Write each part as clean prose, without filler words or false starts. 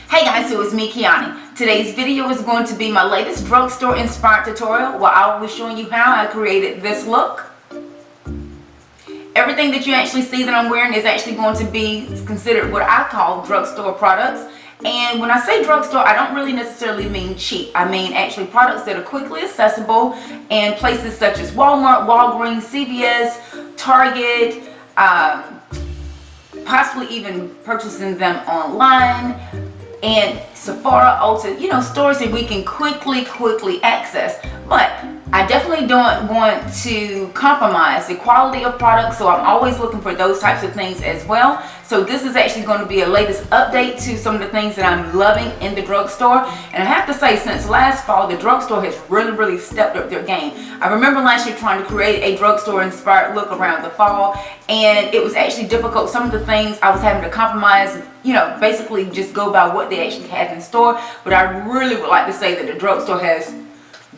Hey guys, so it's me, Kiani. Today's video is going to be my latest drugstore inspired tutorial where I will be showing you how I created this look. Everything that you actually see that I'm wearing is actually going to be considered what I call drugstore products. And when I say drugstore, I don't really necessarily mean cheap. I mean actually products that are quickly accessible in places such as Walmart, Walgreens, CVS, Target, possibly even purchasing them online, and Sephora, Ulta, stores that we can quickly access. But I definitely don't want to compromise the quality of products, so I'm always looking for those types of things as well. So this is actually going to be a latest update to some of the things that I'm loving in the drugstore. And I have to say, since last fall, the drugstore has really stepped up their game. I remember last year trying to create a drugstore inspired look around the fall, and it was actually difficult. Some of the things I was having to compromise, basically just go by what they actually had in store. But I really would like to say that the drugstore has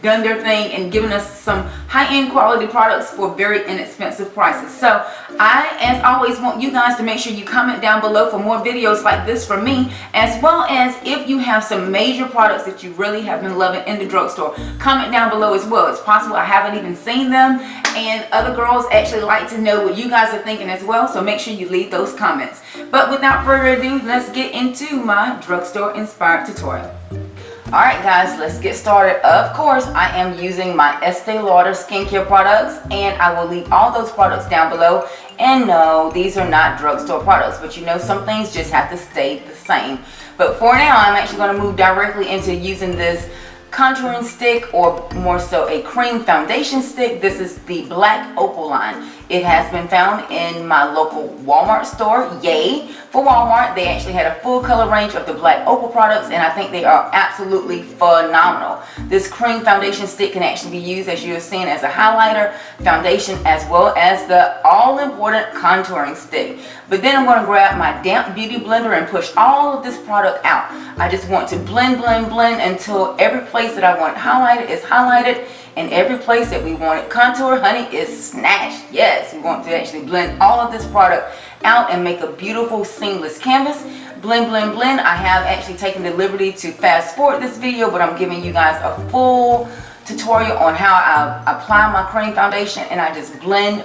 done their thing and given us some high-end quality products for very inexpensive prices. So I, as always, want you guys to make sure you comment down below for more videos like this from me, as well as if you have some major products that you really have been loving in the drugstore. Comment down below as well. It's possible I haven't even seen them, and other girls actually like to know what you guys are thinking as well, so make sure you leave those comments. But without further ado, let's get into my drugstore inspired tutorial. Alright guys, let's get started. Of course, I am using my Estee Lauder skincare products, and I will leave all those products down below. And no, these are not drugstore products, but some things just have to stay the same. But for now, I'm actually going to move directly into using this contouring stick, or more so a cream foundation stick. This is the black Opal line. It has been found in my local Walmart store. Yay for Walmart. They actually had a full color range of the black Opal products, and I think they are absolutely phenomenal. This cream foundation stick can actually be used, as you have seen, as a highlighter, foundation, as well as the all-important contouring stick. But then I'm going to grab my damp beauty blender and push all of this product out. I just want to blend until every place that I want highlighted is highlighted, and every place that we want it contour, honey, is snatched. Yes, we want to actually blend all of this product out and make a beautiful seamless canvas. Blend. I have actually taken the liberty to fast forward this video, but I'm giving you guys a full tutorial on how I apply my cream foundation, and I just blend,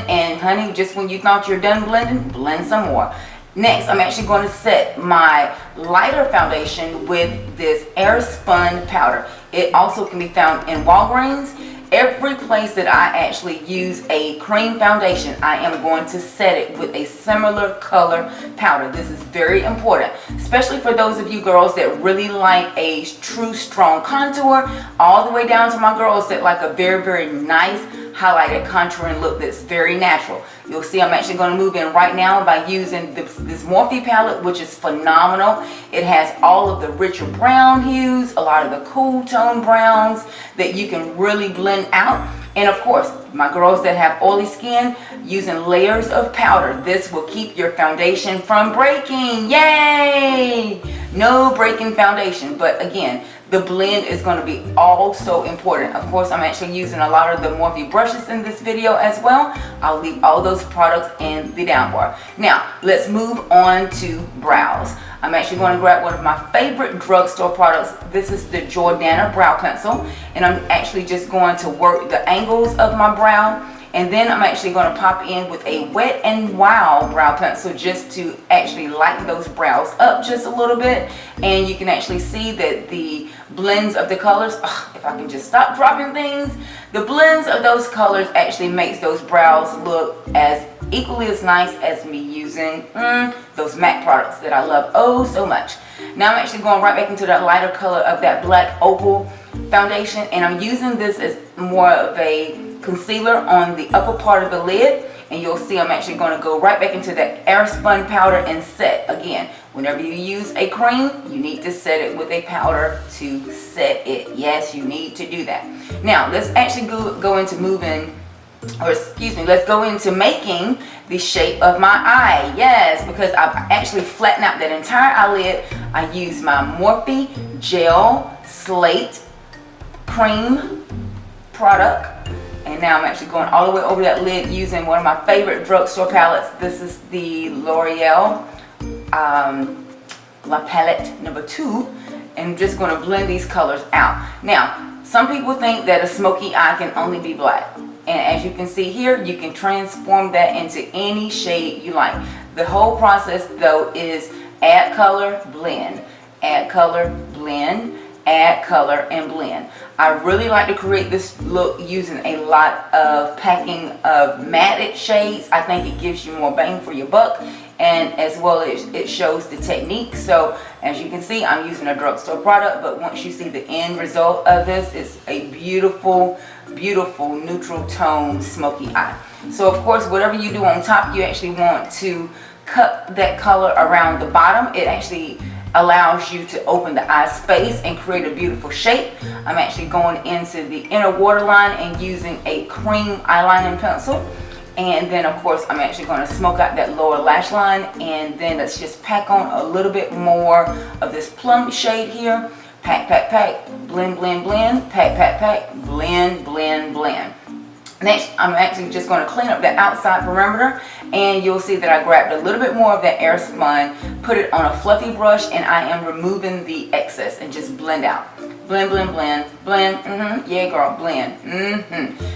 and honey, just when you thought you're done blending, blend some more. Next, I'm actually going to set my lighter foundation with this air spun powder. It also can be found in Walgreens. Every place that I actually use a cream foundation, I am going to set it with a similar color powder. This is very important, especially for those of you girls that really like a true strong contour, all the way down to my girls that like a very nice highlighted contouring look that's very natural. You'll see I'm actually going to move in right now by using this Morphe palette, which is phenomenal. It has all of the richer brown hues, a lot of the cool tone browns that you can really blend out. And of course, my girls that have oily skin, using layers of powder. This will keep your foundation from breaking. Yay! No breaking foundation. But again, the blend is going to be also important. Of course, I'm actually using a lot of the Morphe brushes in this video as well. I'll leave all those products in the down bar. Now, let's move on to brows. I'm actually going to grab one of my favorite drugstore products. This is the Jordana brow pencil, and I'm actually just going to work the angles of my brow. And then I'm actually going to pop in with a WetNWild brow pencil just to actually lighten those brows up just a little bit. And you can actually see that the blends of the colors, if I can just stop dropping things, the blends of those colors actually makes those brows look as equally as nice as me using those MAC products that I love oh so much. Now I'm actually going right back into that lighter color of that black Opal foundation, and I'm using this as more of a concealer on the upper part of the lid. And you'll see I'm actually going to go right back into that air spun powder and set. Again, whenever you use a cream, you need to set it with a powder to set it. Yes, you need to do that. Now let's actually go into let's go into making the shape of my eye. Yes, because I've actually flattened out that entire eyelid. I use my Morphe Gel Slate Cream product. And now I'm actually going all the way over that lid using one of my favorite drugstore palettes. This is the L'Oreal La Palette number 2, and I'm just going to blend these colors out. Now, some people think that a smoky eye can only be black. And as you can see here, you can transform that into any shade you like. The whole process though is add color, blend, add color, blend, add color, and blend. I really like to create this look using a lot of packing of matted shades. I think it gives you more bang for your buck, and as well as it shows the technique. So as you can see, I'm using a drugstore product, but once you see the end result of this, it's a beautiful, beautiful neutral tone smoky eye. So of course, whatever you do on top, you actually want to cut that color around the bottom. It actually allows you to open the eye space and create a beautiful shape. I'm actually going into the inner waterline and using a cream eyelining pencil. And then of course I'm actually going to smoke out that lower lash line, and then let's just pack on a little bit more of this plum shade here. Pack, pack, pack, blend, blend, blend, pack, pack, pack, blend, blend, blend. Next, I'm actually just going to clean up the outside perimeter, and you'll see that I grabbed a little bit more of that air spun, put it on a fluffy brush, and I am removing the excess and just blend out. Blend, blend, blend, blend, yeah girl, blend,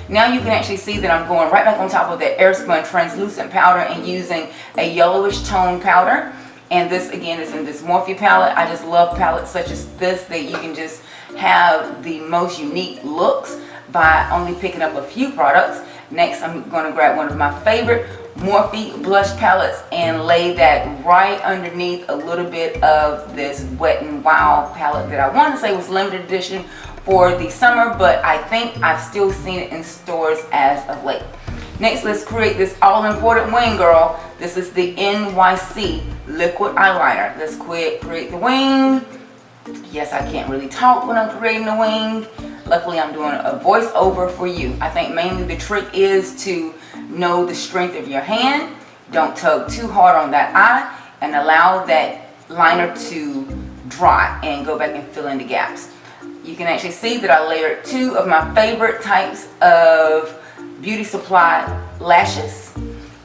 Now you can actually see that I'm going right back on top of that air spun translucent powder and using a yellowish tone powder. And this again is in this Morphe palette. I just love palettes such as this, that you can just have the most unique looks by only picking up a few products. Next, I'm going to grab one of my favorite Morphe blush palettes and lay that right underneath a little bit of this Wet n Wild palette that I want to say was limited edition for the summer, but I think I've still seen it in stores as of late. Next, let's create this all-important wing, girl. This is the NYC liquid eyeliner. Let's create the wing. Yes, I can't really talk when I'm creating the wing. Luckily, I'm doing a voiceover for you. I think mainly the trick is to know the strength of your hand. Don't tug too hard on that eye, and allow that liner to dry and go back and fill in the gaps. You can actually see that I layered 2 of my favorite types of beauty supply lashes.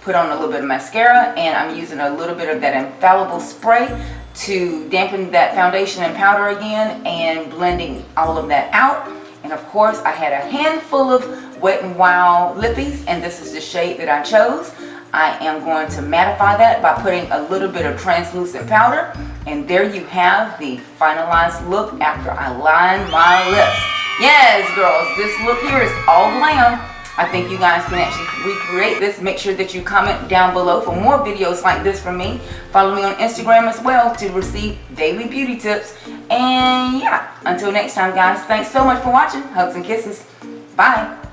Put on a little bit of mascara, and I'm using a little bit of that infallible spray to dampen that foundation and powder again, and blending all of that out. And of course, I had a handful of Wet n Wild lippies, and this is the shade that I chose. I am going to mattify that by putting a little bit of translucent powder, and there you have the finalized look after I line my lips. Yes, girls, this look here is all glam. I think you guys can actually recreate this. Make sure that you comment down below for more videos like this from me. Follow me on Instagram as well to receive daily beauty tips. And yeah, until next time, guys, thanks so much for watching. Hugs and kisses. Bye.